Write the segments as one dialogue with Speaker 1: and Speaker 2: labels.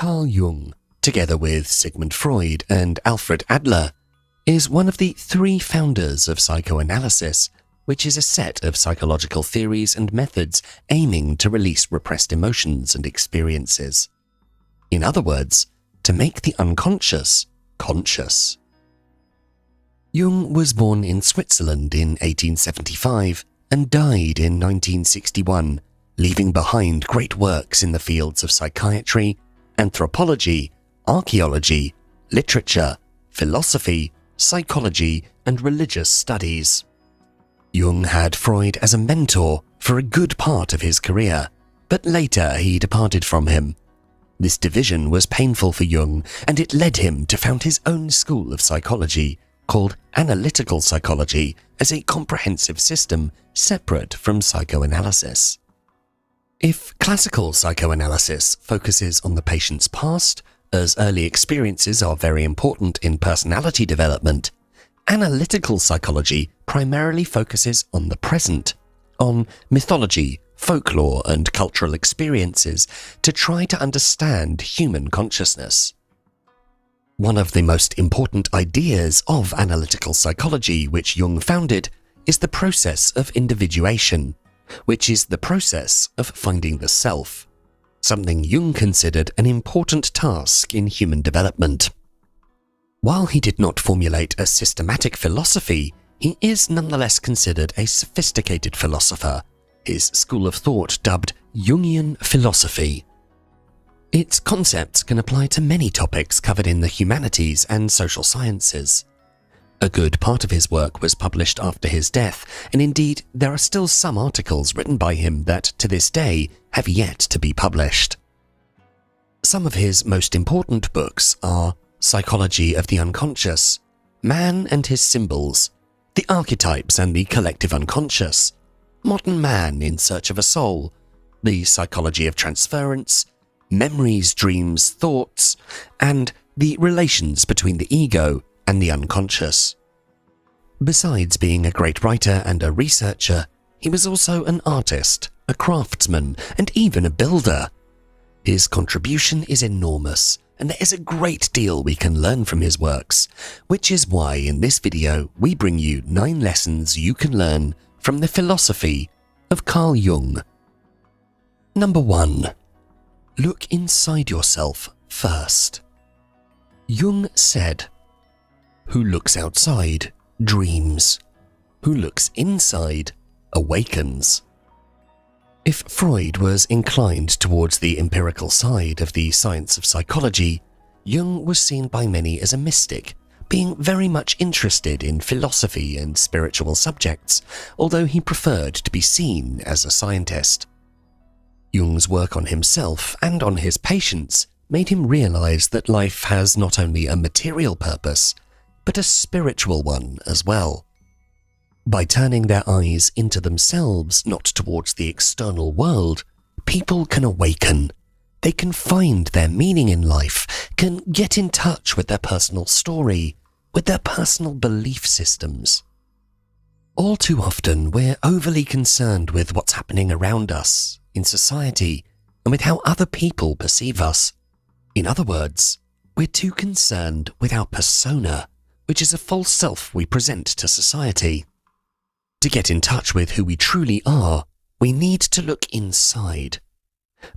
Speaker 1: Carl Jung, together with Sigmund Freud and Alfred Adler, is one of the three founders of psychoanalysis, which is a set of psychological theories and methods aiming to release repressed emotions and experiences. In other words, to make the unconscious conscious. Jung was born in Switzerland in 1875 and died in 1961, leaving behind great works in the fields of psychiatry, anthropology, archaeology, literature, philosophy, psychology, and religious studies. Jung had Freud as a mentor for a good part of his career, but later he departed from him. This division was painful for Jung, and it led him to found his own school of psychology, called analytical psychology, as a comprehensive system separate from psychoanalysis. If classical psychoanalysis focuses on the patient's past, as early experiences are very important in personality development, analytical psychology primarily focuses on the present, on mythology, folklore, and cultural experiences to try to understand human consciousness. One of the most important ideas of analytical psychology which Jung founded is the process of individuation, which is the process of finding the self, something Jung considered an important task in human development. While he did not formulate a systematic philosophy, he is nonetheless considered a sophisticated philosopher, his school of thought dubbed Jungian philosophy. Its concepts can apply to many topics covered in the humanities and social sciences. A good part of his work was published after his death, and indeed there are still some articles written by him that to this day have yet to be published. Some of his most important books are Psychology of the Unconscious, Man and His Symbols, The Archetypes and the Collective Unconscious, Modern Man in Search of a Soul, The Psychology of Transference, Memories, Dreams, Thoughts, and The Relations Between the Ego and the Unconscious. Besides being a great writer and a researcher, he was also an artist, a craftsman, and even a builder. His contribution is enormous, and there is a great deal we can learn from his works, which is why in this video we bring you 9 lessons you can learn from the philosophy of Carl Jung. Number 1. Look inside yourself first. Jung said, "Who looks outside dreams. Who looks inside awakens." If Freud was inclined towards the empirical side of the science of psychology, Jung was seen by many as a mystic, being very much interested in philosophy and spiritual subjects, although he preferred to be seen as a scientist. Jung's work on himself and on his patients made him realize that life has not only a material purpose, but a spiritual one as well. By turning their eyes into themselves, not towards the external world, people can awaken. They can find their meaning in life, can get in touch with their personal story, with their personal belief systems. All too often, we're overly concerned with what's happening around us, in society, and with how other people perceive us. In other words, we're too concerned with our persona, which is a false self we present to society. To get in touch with who we truly are, we need to look inside.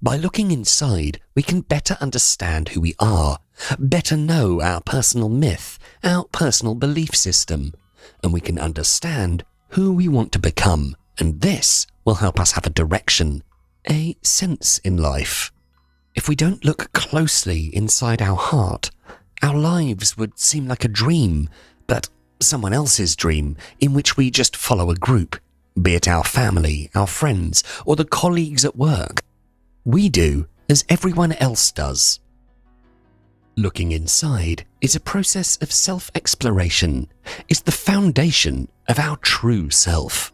Speaker 1: By looking inside, we can better understand who we are, better know our personal myth, our personal belief system, and we can understand who we want to become, and this will help us have a direction, a sense in life. If we don't look closely inside our heart, our lives would seem like a dream, but someone else's dream in which we just follow a group, be it our family, our friends, or the colleagues at work. We do as everyone else does. Looking inside is a process of self-exploration, is the foundation of our true self.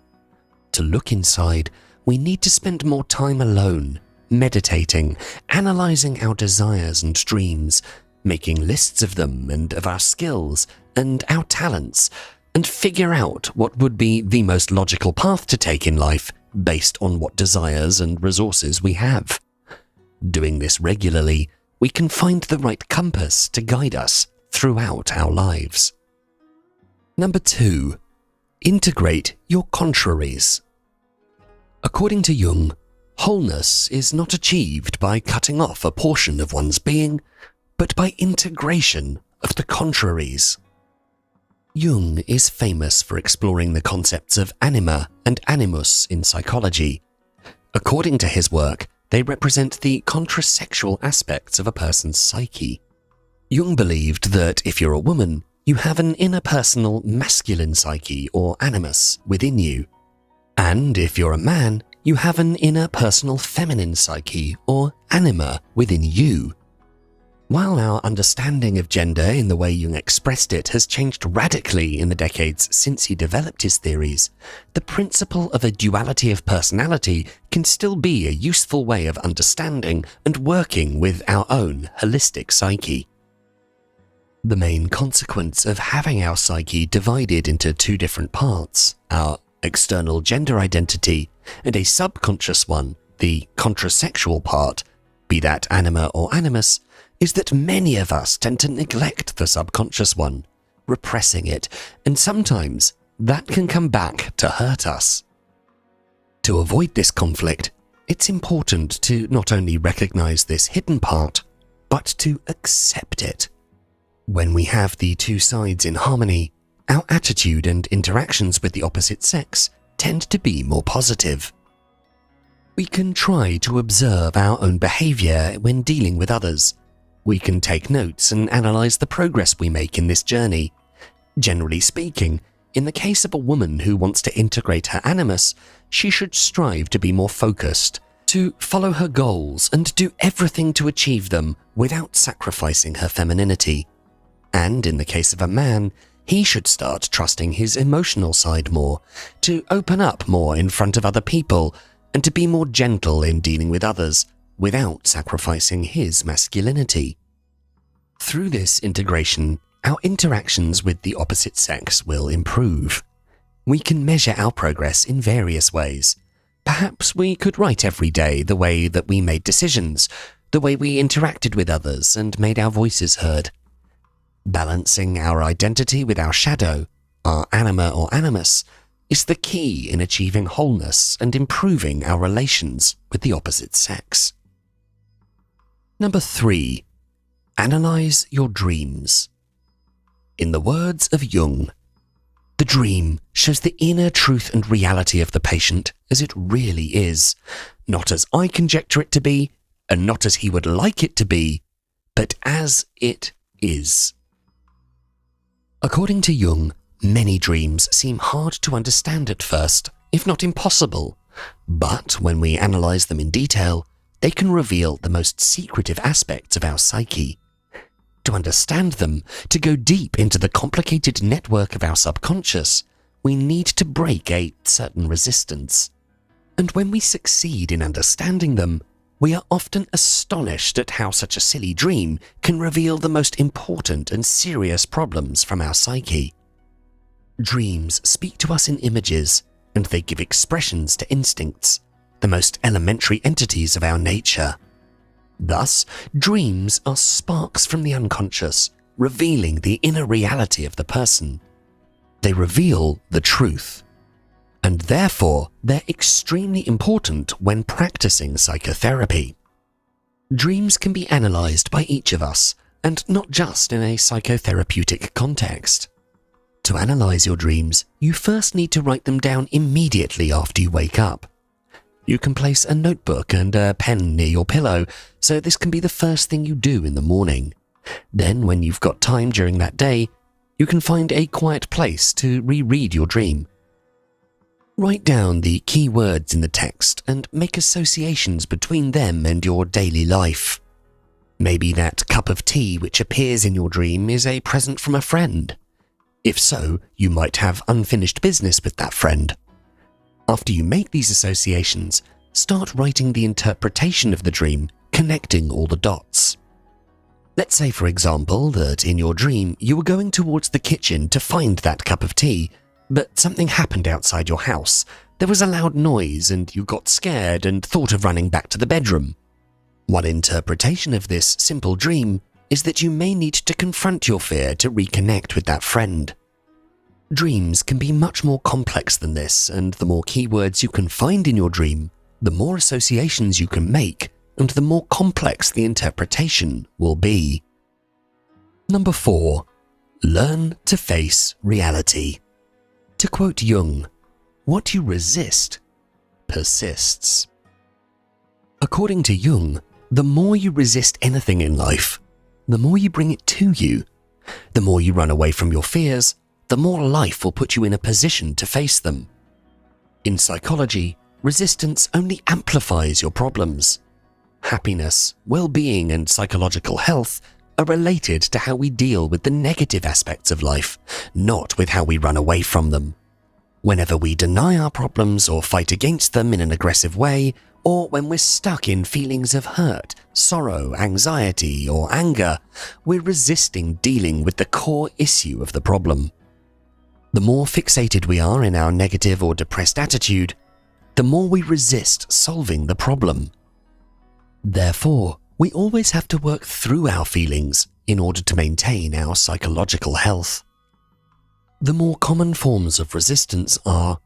Speaker 1: To look inside, we need to spend more time alone, meditating, analyzing our desires and dreams, making lists of them and of our skills and our talents, and figure out what would be the most logical path to take in life based on what desires and resources we have. Doing this regularly, we can find the right compass to guide us throughout our lives. Number 2. Integrate your contraries. According to Jung, wholeness is not achieved by cutting off a portion of one's being, but by integration of the contraries. Jung is famous for exploring the concepts of anima and animus in psychology. According to his work, they represent the contrasexual aspects of a person's psyche. Jung believed that if you're a woman, you have an interpersonal masculine psyche or animus within you. And if you're a man, you have an interpersonal feminine psyche or anima within you. While our understanding of gender in the way Jung expressed it has changed radically in the decades since he developed his theories, the principle of a duality of personality can still be a useful way of understanding and working with our own holistic psyche. The main consequence of having our psyche divided into two different parts, our external gender identity and a subconscious one, the contrasexual part, be that anima or animus, is that many of us tend to neglect the subconscious one, repressing it, and sometimes that can come back to hurt us. To avoid this conflict, it's important to not only recognize this hidden part, but to accept it. When we have the two sides in harmony, our attitude and interactions with the opposite sex tend to be more positive. We can try to observe our own behavior when dealing with others. We can take notes and analyze the progress we make in this journey. Generally speaking, in the case of a woman who wants to integrate her animus, she should strive to be more focused, to follow her goals and do everything to achieve them without sacrificing her femininity. And in the case of a man, he should start trusting his emotional side more, to open up more in front of other people, and to be more gentle in dealing with others, without sacrificing his masculinity. Through this integration, our interactions with the opposite sex will improve. We can measure our progress in various ways. Perhaps we could write every day the way that we made decisions, the way we interacted with others and made our voices heard. Balancing our identity with our shadow, our anima or animus, is the key in achieving wholeness and improving our relations with the opposite sex. Number 3. Analyze your dreams. In the words of Jung, the dream shows the inner truth and reality of the patient as it really is, not as I conjecture it to be, and not as he would like it to be, but as it is. According to Jung, many dreams seem hard to understand at first, if not impossible, but when we analyze them in detail, they can reveal the most secretive aspects of our psyche. To understand them, to go deep into the complicated network of our subconscious, we need to break a certain resistance. And when we succeed in understanding them, we are often astonished at how such a silly dream can reveal the most important and serious problems from our psyche. Dreams speak to us in images, and they give expressions to instincts, the most elementary entities of our nature. Thus, dreams are sparks from the unconscious, revealing the inner reality of the person. They reveal the truth, and therefore they're extremely important when practicing psychotherapy. Dreams can be analyzed by each of us, and not just in a psychotherapeutic context. To analyze your dreams, you first need to write them down immediately after you wake up. You can place a notebook and a pen near your pillow, so this can be the first thing you do in the morning. Then, when you've got time during that day, you can find a quiet place to reread your dream. Write down the key words in the text and make associations between them and your daily life. Maybe that cup of tea which appears in your dream is a present from a friend. If so, you might have unfinished business with that friend. After you make these associations, start writing the interpretation of the dream, connecting all the dots. Let's say, for example, that in your dream you were going towards the kitchen to find that cup of tea, but something happened outside your house. There was a loud noise and you got scared and thought of running back to the bedroom. One interpretation of this simple dream is that you may need to confront your fear to reconnect with that friend. Dreams can be much more complex than this, and the more keywords you can find in your dream, the more associations you can make, and the more complex the interpretation will be. Number 4. Learn to face reality. To quote Jung, "What you resist persists." According to Jung, the more you resist anything in life, the more you bring it to you. The more you run away from your fears, the more life will put you in a position to face them. In psychology, resistance only amplifies your problems. Happiness, well-being, and psychological health are related to how we deal with the negative aspects of life, not with how we run away from them. Whenever we deny our problems or fight against them in an aggressive way, or when we're stuck in feelings of hurt, sorrow, anxiety, or anger, we're resisting dealing with the core issue of the problem. The more fixated we are in our negative or depressed attitude, the more we resist solving the problem. Therefore, we always have to work through our feelings in order to maintain our psychological health. The more common forms of resistance are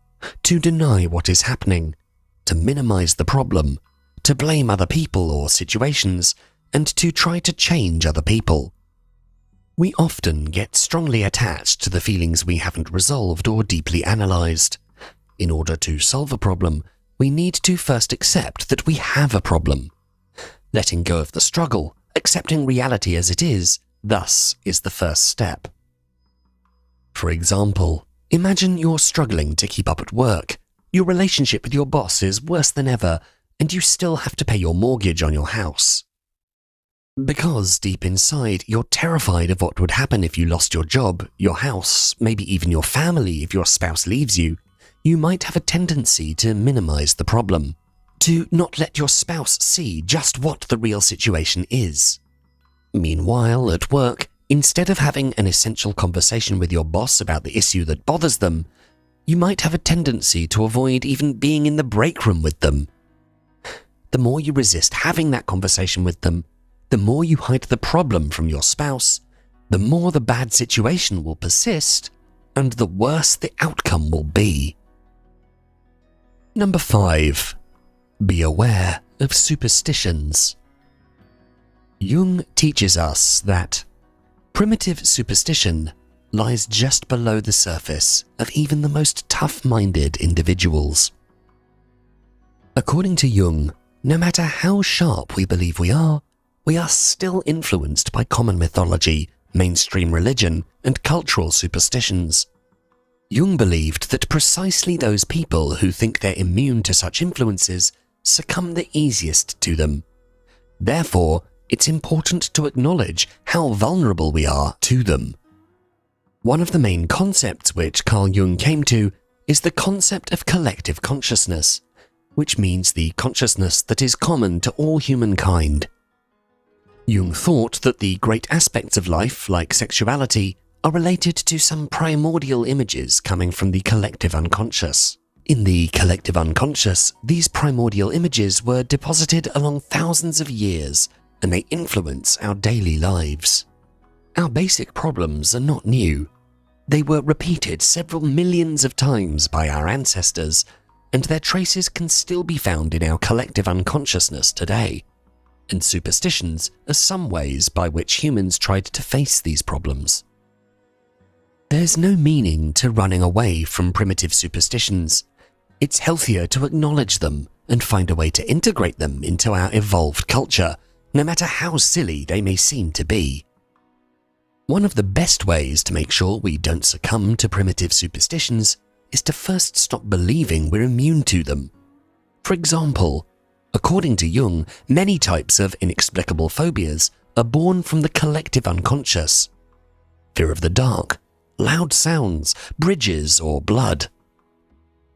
Speaker 1: to deny what is happening, to minimize the problem, to blame other people or situations, and to try to change other people. We often get strongly attached to the feelings we haven't resolved or deeply analyzed. In order to solve a problem, we need to first accept that we have a problem. Letting go of the struggle, accepting reality as it is, thus is the first step. For example, imagine you're struggling to keep up at work. Your relationship with your boss is worse than ever, and you still have to pay your mortgage on your house. Because deep inside, you're terrified of what would happen if you lost your job, your house, maybe even your family if your spouse leaves you, you might have a tendency to minimize the problem, to not let your spouse see just what the real situation is. Meanwhile, at work, instead of having an essential conversation with your boss about the issue that bothers them, you might have a tendency to avoid even being in the break room with them. The more you resist having that conversation with them, the more you hide the problem from your spouse, the more the bad situation will persist, and the worse the outcome will be. Number 5. Be aware of superstitions. Jung teaches us that primitive superstition lies just below the surface of even the most tough-minded individuals. According to Jung, no matter how sharp we believe we are still influenced by common mythology, mainstream religion, and cultural superstitions. Jung believed that precisely those people who think they're immune to such influences succumb the easiest to them. Therefore, it's important to acknowledge how vulnerable we are to them. One of the main concepts which Carl Jung came to is the concept of collective consciousness, which means the consciousness that is common to all humankind. Jung thought that the great aspects of life, like sexuality, are related to some primordial images coming from the collective unconscious. In the collective unconscious, these primordial images were deposited along thousands of years, and they influence our daily lives. Our basic problems are not new. They were repeated several millions of times by our ancestors, and their traces can still be found in our collective unconsciousness today. And superstitions are some ways by which humans tried to face these problems. There's no meaning to running away from primitive superstitions. It's healthier to acknowledge them and find a way to integrate them into our evolved culture, no matter how silly they may seem to be. One of the best ways to make sure we don't succumb to primitive superstitions is to first stop believing we're immune to them. For example, according to Jung, many types of inexplicable phobias are born from the collective unconscious. Fear of the dark, loud sounds, bridges, or blood.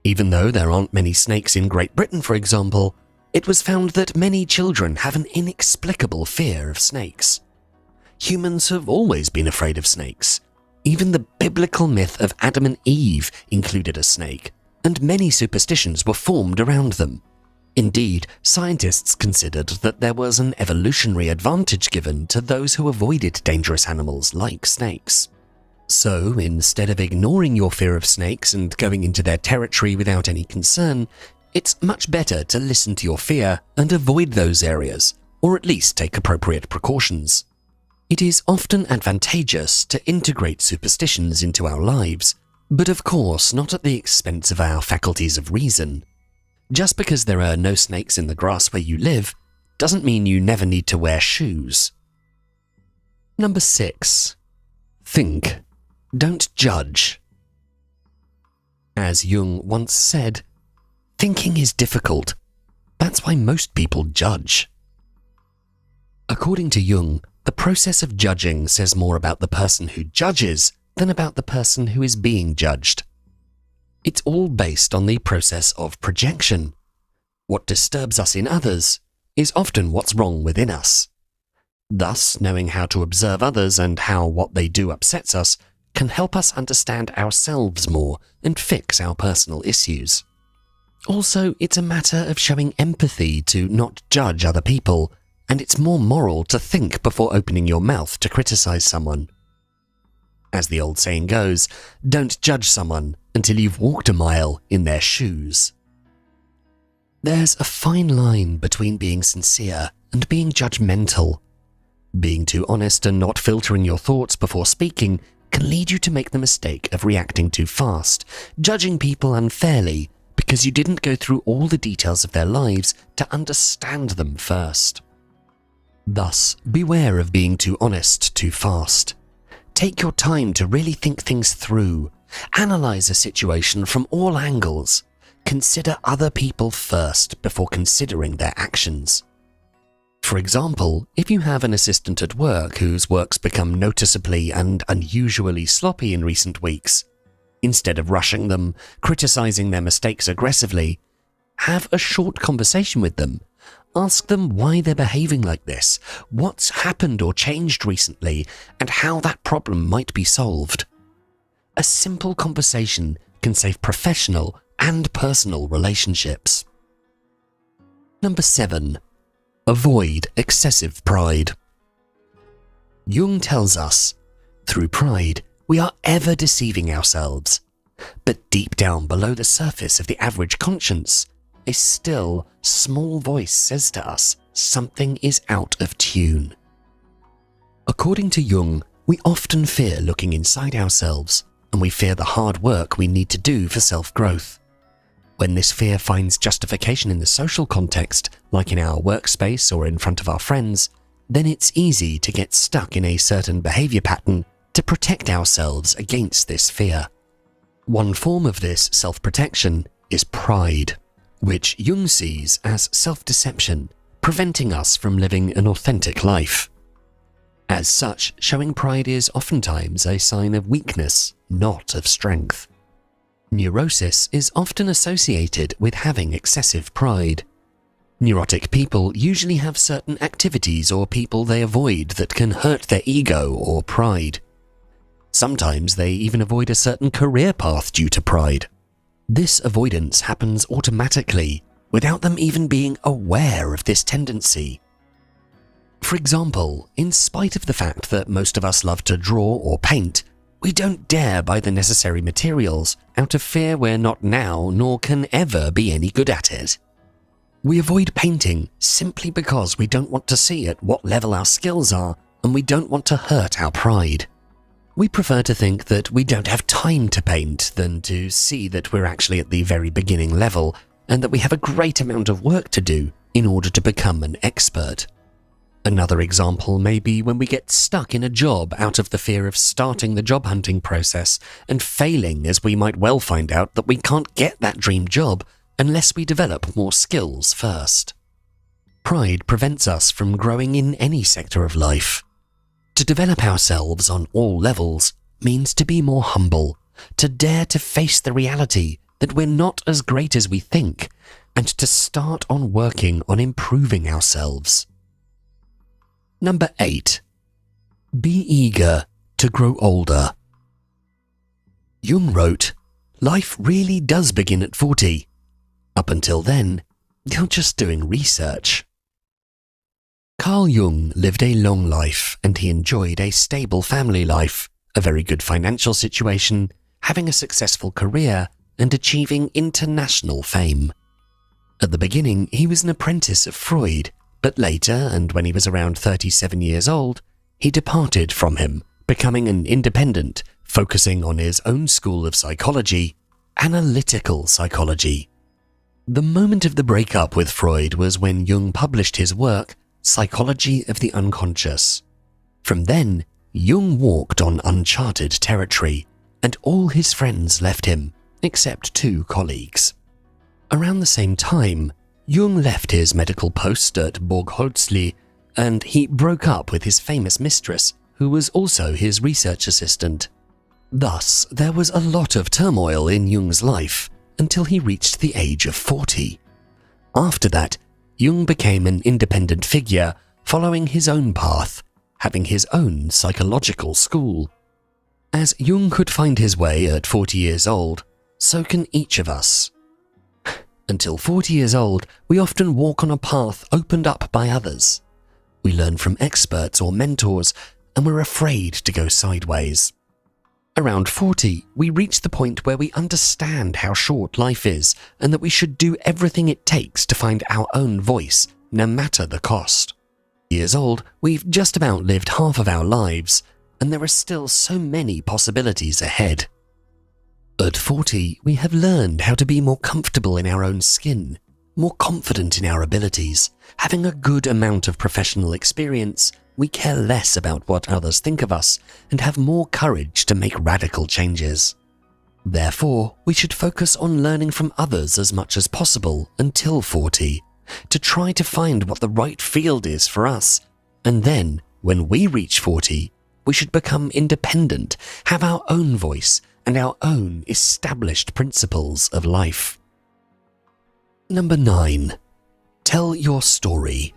Speaker 1: Even though there aren't many snakes in Great Britain, for example, it was found that many children have an inexplicable fear of snakes. Humans have always been afraid of snakes. Even the biblical myth of Adam and Eve included a snake, and many superstitions were formed around them. Indeed, scientists considered that there was an evolutionary advantage given to those who avoided dangerous animals like snakes. So, instead of ignoring your fear of snakes and going into their territory without any concern, it's much better to listen to your fear and avoid those areas, or at least take appropriate precautions. It is often advantageous to integrate superstitions into our lives, but of course not at the expense of our faculties of reason. Just because there are no snakes in the grass where you live, doesn't mean you never need to wear shoes. Number 6. Think. Don't judge. As Jung once said, thinking is difficult. That's why most people judge. According to Jung, the process of judging says more about the person who judges than about the person who is being judged. It's all based on the process of projection. What disturbs us in others is often what's wrong within us. Thus, knowing how to observe others and how what they do upsets us can help us understand ourselves more and fix our personal issues. Also, it's a matter of showing empathy to not judge other people, and it's more moral to think before opening your mouth to criticize someone. As the old saying goes, don't judge someone until you've walked a mile in their shoes. There's a fine line between being sincere and being judgmental. Being too honest and not filtering your thoughts before speaking can lead you to make the mistake of reacting too fast, judging people unfairly because you didn't go through all the details of their lives to understand them first. Thus, beware of being too honest too fast. Take your time to really think things through. Analyze a situation from all angles. Consider other people first before considering their actions. For example, if you have an assistant at work whose work's become noticeably and unusually sloppy in recent weeks, instead of rushing them, criticizing their mistakes aggressively, have a short conversation with them. Ask them why they're behaving like this, what's happened or changed recently, and how that problem might be solved. A simple conversation can save professional and personal relationships. Number 7. Avoid excessive pride. Jung tells us, through pride, we are ever deceiving ourselves. But deep down below the surface of the average conscience, a still, small voice says to us something is out of tune. According to Jung, we often fear looking inside ourselves, and we fear the hard work we need to do for self-growth. When this fear finds justification in the social context, like in our workspace or in front of our friends, then it's easy to get stuck in a certain behavior pattern to protect ourselves against this fear. One form of this self-protection is pride, which Jung sees as self-deception, preventing us from living an authentic life. As such, showing pride is oftentimes a sign of weakness, not of strength. Neurosis is often associated with having excessive pride. Neurotic people usually have certain activities or people they avoid that can hurt their ego or pride. Sometimes they even avoid a certain career path due to pride. This avoidance happens automatically, without them even being aware of this tendency. For example, in spite of the fact that most of us love to draw or paint, we don't dare buy the necessary materials out of fear we're not now nor can ever be any good at it. We avoid painting simply because we don't want to see at what level our skills are, and we don't want to hurt our pride. We prefer to think that we don't have time to paint than to see that we're actually at the very beginning level and that we have a great amount of work to do in order to become an expert. Another example may be when we get stuck in a job out of the fear of starting the job hunting process and failing, as we might well find out that we can't get that dream job unless we develop more skills first. Pride prevents us from growing in any sector of life. To develop ourselves on all levels means to be more humble, to dare to face the reality that we're not as great as we think, and to start on working on improving ourselves. Number 8. Be eager to grow older. Jung wrote, "Life really does begin at 40. Up until then, You're just doing research. Carl Jung lived a long life and he enjoyed a stable family life, a very good financial situation, having a successful career, and achieving international fame. At the beginning, he was an apprentice of Freud, but later, and when he was around 37 years old, he departed from him, becoming an independent, focusing on his own school of psychology, analytical psychology. The moment of the breakup with Freud was when Jung published his work, Psychology of the Unconscious. From then, Jung walked on uncharted territory, and all his friends left him, except 2 colleagues. Around the same time, Jung left his medical post at Borgholzli, and he broke up with his famous mistress, who was also his research assistant. Thus, there was a lot of turmoil in Jung's life until he reached the age of 40. After that, Jung became an independent figure, following his own path, having his own psychological school. As Jung could find his way at 40 years old, so can each of us. Until 40 years old, we often walk on a path opened up by others. We learn from experts or mentors, and we're afraid to go sideways. Around 40, we reach the point where we understand how short life is and that we should do everything it takes to find our own voice, no matter the cost. Years old, we've just about lived half of our lives, and there are still so many possibilities ahead. At 40, we have learned how to be more comfortable in our own skin, more confident in our abilities, having a good amount of professional experience. We care less about what others think of us and have more courage to make radical changes. Therefore, we should focus on learning from others as much as possible until 40, to try to find what the right field is for us, and then, when we reach 40, we should become independent, have our own voice and our own established principles of life. Number 9. Tell your story.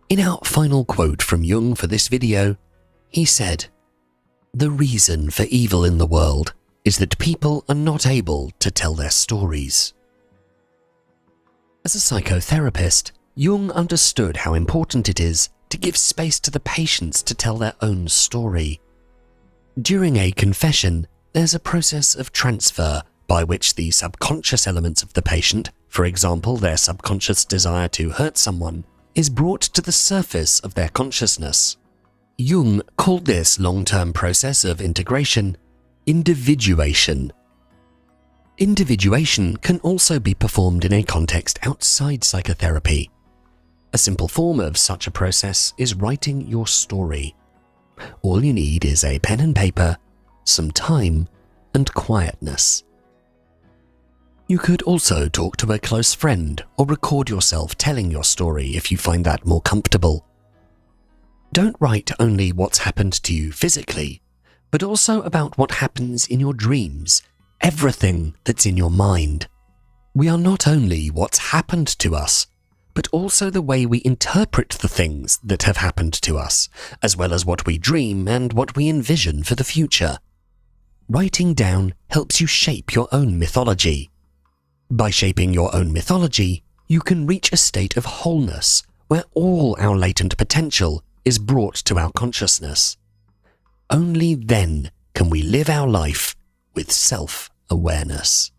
Speaker 1: In our final quote from Jung for this video, he said, "The reason for evil in the world is that people are not able to tell their stories." As a psychotherapist, Jung understood how important it is to give space to the patients to tell their own story. During a confession, there's a process of transfer by which the subconscious elements of the patient, for example their subconscious desire to hurt someone, is brought to the surface of their consciousness. Jung called this long-term process of integration individuation. Individuation can also be performed in a context outside psychotherapy. A simple form of such a process is writing your story. All you need is a pen and paper, some time, and quietness. You could also talk to a close friend or record yourself telling your story if you find that more comfortable. Don't write only what's happened to you physically, but also about what happens in your dreams, everything that's in your mind. We are not only what's happened to us, but also the way we interpret the things that have happened to us, as well as what we dream and what we envision for the future. Writing down helps you shape your own mythology. By shaping your own mythology, you can reach a state of wholeness where all our latent potential is brought to our consciousness. Only then can we live our life with self-awareness.